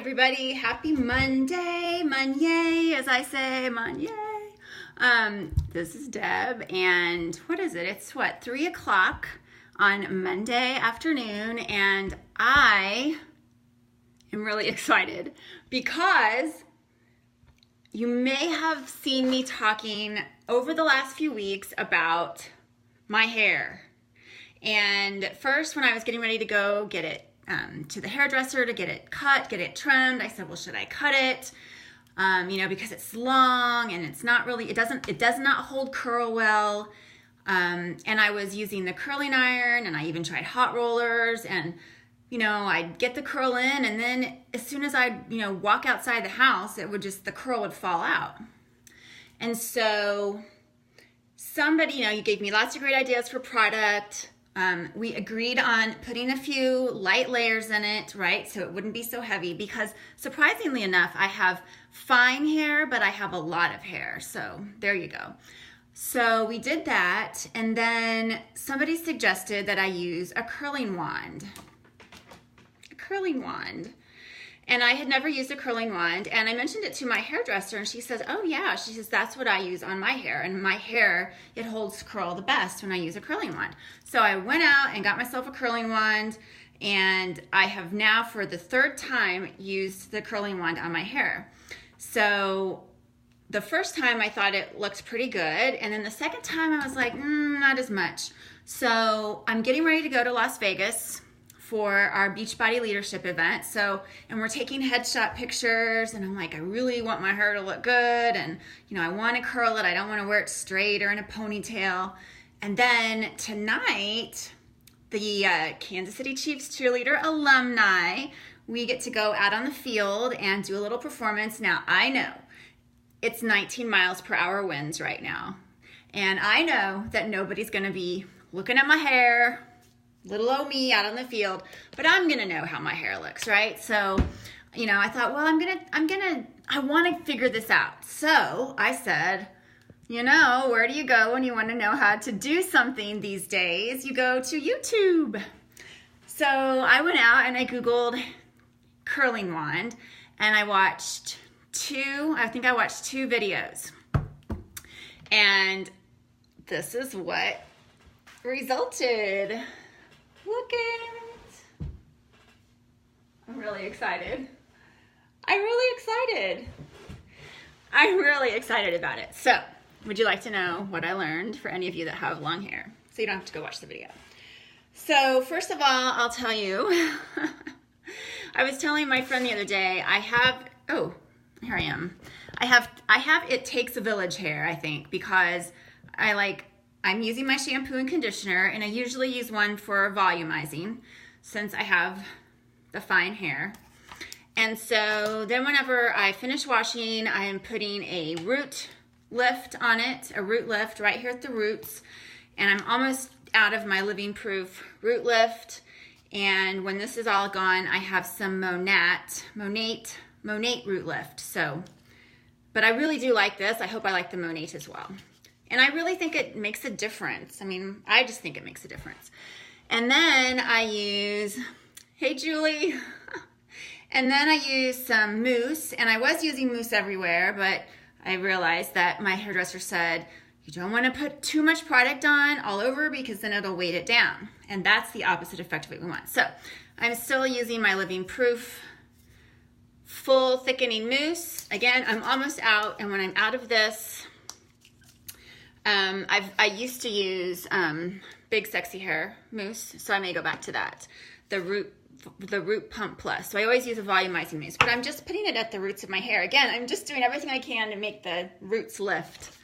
everybody, happy Monday, Monday, as I say, Monday. This is Deb, and what is it? It's 3 o'clock on Monday afternoon, and I am really excited because you may have seen me talking over the last few weeks about my hair. And first, when I was getting ready to go get it to the hairdresser to get it cut, get it trimmed, I said, well, should I cut it? Because it's long and it's not really, it does not hold curl well. And I was using the curling iron, and I even tried hot rollers, and I'd get the curl in, and then as soon as I'd walk outside the house, the curl would fall out. And so somebody, you gave me lots of great ideas for product. We agreed on putting a few light layers in it, right? So it wouldn't be so heavy, because surprisingly enough, I have fine hair, but I have a lot of hair. So there you go. So we did that. And then somebody suggested that I use a curling wand. And I had never used a curling wand, and I mentioned it to my hairdresser, and she says, oh yeah, she says, that's what I use on my hair, and my hair, it holds curl the best when I use a curling wand. So I went out and got myself a curling wand, and I have now for the third time used the curling wand on my hair. So the first time I thought it looked pretty good, and then the second time I was like, not as much. So I'm getting ready to go to Las Vegas for our Beachbody leadership event. And we're taking headshot pictures, and I'm like, I really want my hair to look good, and I want to curl it. I don't want to wear it straight or in a ponytail. And then tonight, the Kansas City Chiefs cheerleader alumni, we get to go out on the field and do a little performance. Now, I know it's 19 miles per hour winds right now, and I know that nobody's going to be looking at my hair, little old me out on the field, but I'm gonna know how my hair looks, right? So, I thought, well, I want to figure this out. So I said, where do you go when you want to know how to do something these days? You go to YouTube. So I went out and I Googled curling wand, and I watched two videos, and this is what resulted. Look at it. I'm really excited. I'm really excited about it. So, would you like to know what I learned, for any of you that have long hair? So you don't have to go watch the video. So, first of all, I'll tell you, I was telling my friend the other day, here I am. I have It Takes a Village hair, I think, because I'm using my shampoo and conditioner, and I usually use one for volumizing since I have the fine hair. And so then whenever I finish washing, I am putting a root lift on it, a root lift right here at the roots. And I'm almost out of my living proof root lift. And when this is all gone, I have some Monate root lift. But I really do like this. I hope I like the Monate as well. And I really think it makes a difference. I just think it makes a difference. And then I use, hey Julie. And then I use some mousse, and I was using mousse everywhere, but I realized that my hairdresser said, you don't want to put too much product on all over, because then it'll weight it down. And that's the opposite effect of what we want. So I'm still using my Living Proof full thickening mousse. Again, I'm almost out, and when I'm out of this, I used to use Big Sexy Hair mousse, so I may go back to that. The Root Pump Plus. So I always use a volumizing mousse, but I'm just putting it at the roots of my hair. Again, I'm just doing everything I can to make the roots lift.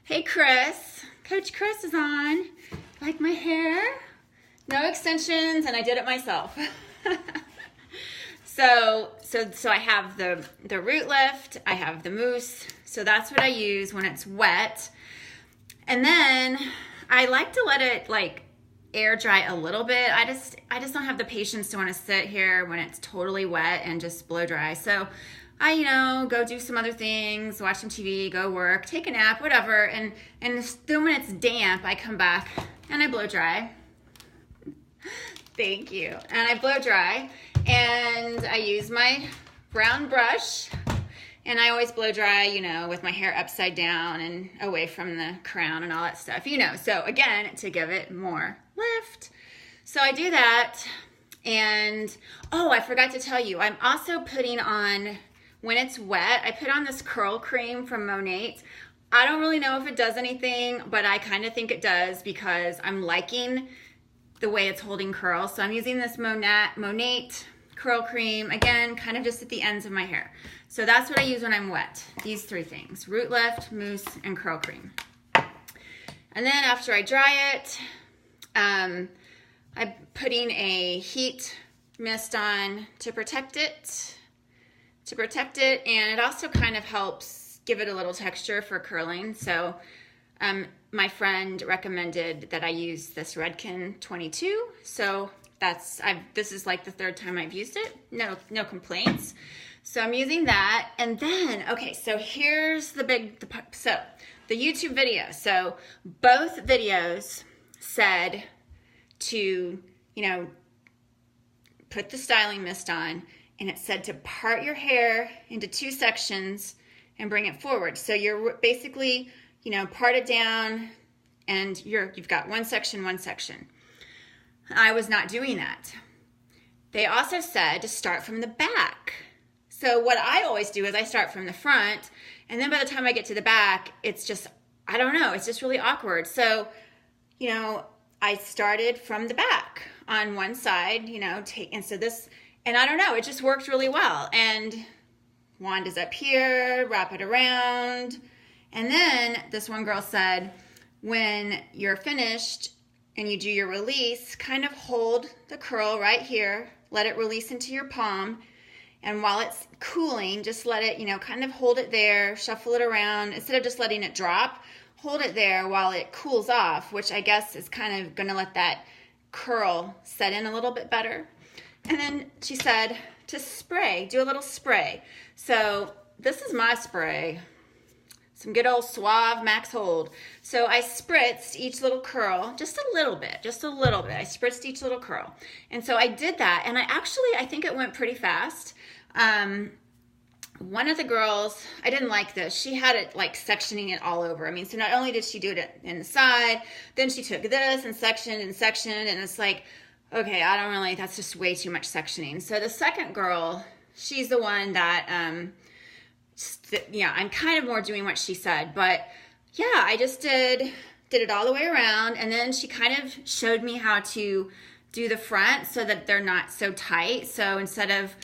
Hey Chris, Coach Chris is on. Like my hair? No extensions, and I did it myself. So I have the root lift, I have the mousse. So that's what I use when it's wet. And then I like to let it air dry a little bit. I just don't have the patience to want to sit here when it's totally wet and just blow dry. So I, go do some other things, watch some TV, go work, take a nap, whatever. And then when it's damp, I come back and I blow dry. Thank you. And I blow dry, and I use my brown brush, and I always blow dry, you know, with my hair upside down and away from the crown and all that stuff, you know. So again, to give it more lift. So I do that, and oh, I forgot to tell you, I'm also putting on, when it's wet, I put on this curl cream from Monat. I don't really know if it does anything, but I kind of think it does because I'm liking the way it's holding curl. So I'm using this Monat curl cream, again, kind of just at the ends of my hair. So that's what I use when I'm wet. These three things: root lift, mousse, and curl cream. And then after I dry it, I'm putting a heat mist on to protect it. And it also kind of helps give it a little texture for curling. So my friend recommended that I use this Redken 22. So this is like the third time I've used it. No complaints. So I'm using that. And then, okay, so here's the YouTube video. So both videos said to, you know, put the styling mist on, and it said to part your hair into 2 sections and bring it forward. So you're basically, you know, part it down, and you've got one section. I was not doing that. They also said to start from the back. So what I always do is I start from the front, and then by the time I get to the back, it's just, I don't know, it's just really awkward. So, you know, I started from the back on one side, you know, and I don't know, it just worked really well. And wand is up here, wrap it around. And then this one girl said, when you're finished and you do your release, kind of hold the curl right here, let it release into your palm. And while it's cooling, just let it, you know, kind of hold it there, shuffle it around. Instead of just letting it drop, hold it there while it cools off, which I guess is kind of gonna let that curl set in a little bit better. And then she said to spray, do a little spray. So this is my spray, some good old Suave Max Hold. So I spritzed each little curl, just a little bit. I spritzed each little curl. And so I did that, and I think it went pretty fast. One of the girls, I didn't like this. She had it like sectioning it all over. I mean, so not only did she do it in the side, then she took this and sectioned, and it's like, okay, that's just way too much sectioning. So the second girl, she's the one that, I'm kind of more doing what she said, but yeah, I just did it all the way around, and then she kind of showed me how to do the front so that they're not so tight. So instead of,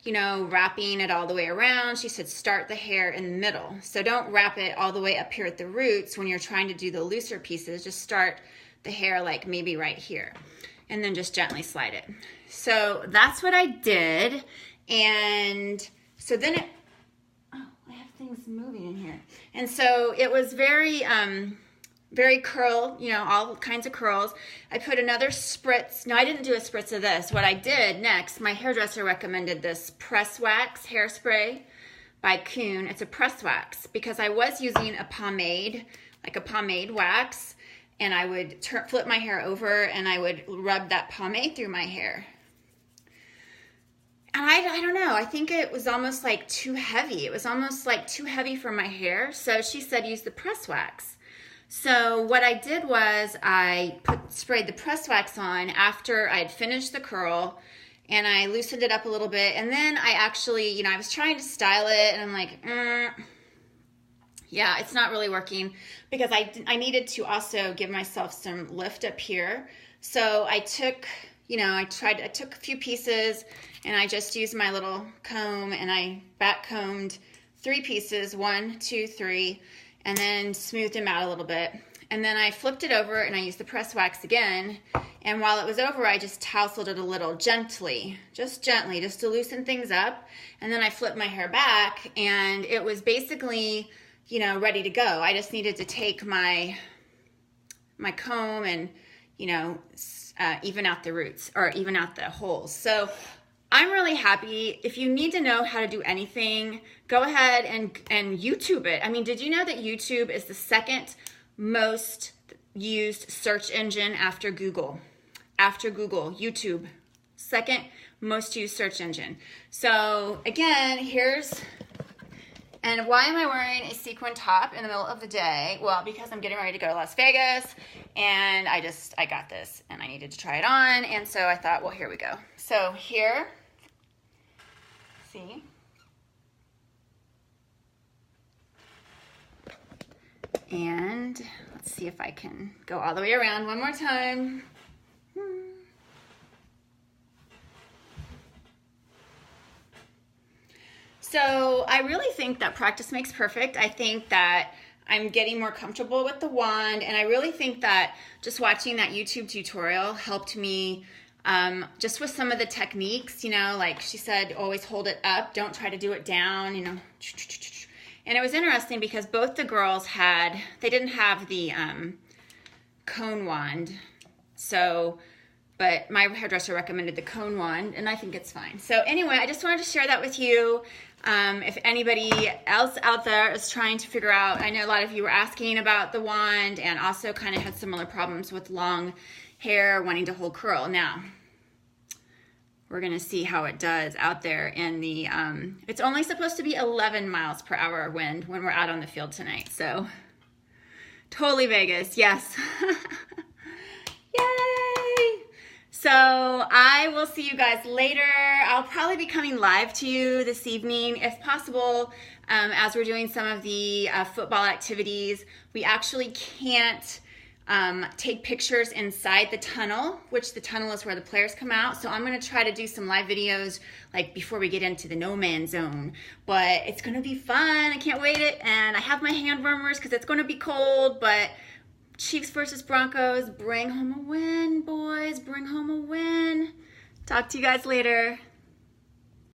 you know, wrapping it all the way around, she said start the hair in the middle. So don't wrap it all the way up here at the roots when you're trying to do the looser pieces. Just start the hair like maybe right here, and then just gently slide it. So that's what I did. And so then I have things moving in here. And so it was very, very curl, you know, all kinds of curls. I put another spritz. No, I didn't do a spritz of this. What I did next, my hairdresser recommended this Press Wax hairspray by Kuhn. It's a press wax because I was using a pomade, like a pomade wax, and I would flip my hair over and I would rub that pomade through my hair. And I don't know, I think it was almost like too heavy. It was almost like too heavy for my hair. So she said use the press wax. So what I did was I sprayed the press wax on after I'd finished the curl, and I loosened it up a little bit. And then I actually, you know, I was trying to style it, and I'm like, yeah, it's not really working, because I needed to also give myself some lift up here. So I took, you know, I took a few pieces, and I just used my little comb, and I back combed 3 pieces, 1, 2, 3, and then smoothed them out a little bit. And then I flipped it over, and I used the press wax again. And while it was over, I just tousled it a little gently, just to loosen things up. And then I flipped my hair back, and it was basically, you know, ready to go. I just needed to take my comb and, you know, even out the roots, or even out the holes. So I'm really happy. If you need to know how to do anything, go ahead and YouTube it. I mean, did you know that YouTube is the second most used search engine after Google? After Google, YouTube. second most used search engine. So again, and why am I wearing a sequin top in the middle of the day? Well, because I'm getting ready to go to Las Vegas, and I got this, and I needed to try it on, and so I thought, well, here we go. So here, see? And let's see if I can go all the way around one more time. So I really think that practice makes perfect. I think that I'm getting more comfortable with the wand, and I really think that just watching that YouTube tutorial helped me just with some of the techniques, you know, like she said, always hold it up, don't try to do it down, you know. And it was interesting because both the girls they didn't have the cone wand, but my hairdresser recommended the cone wand, and I think it's fine. So anyway, I just wanted to share that with you. If anybody else out there is trying to figure out, I know a lot of you were asking about the wand and also kind of had similar problems with long hair wanting to hold curl. Now, we're gonna see how it does out there in the, it's only supposed to be 11 miles per hour wind when we're out on the field tonight. So totally Vegas, yes. Yay! So I will see you guys later. I'll probably be coming live to you this evening, if possible, as we're doing some of the football activities. We actually can't take pictures inside the tunnel, which the tunnel is where the players come out. So I'm gonna try to do some live videos like before we get into the no man zone, but it's gonna be fun. I can't wait it. And I have my hand warmers because it's gonna be cold, but Chiefs versus Broncos, bring home a win, boys, bring home a win. Talk to you guys later.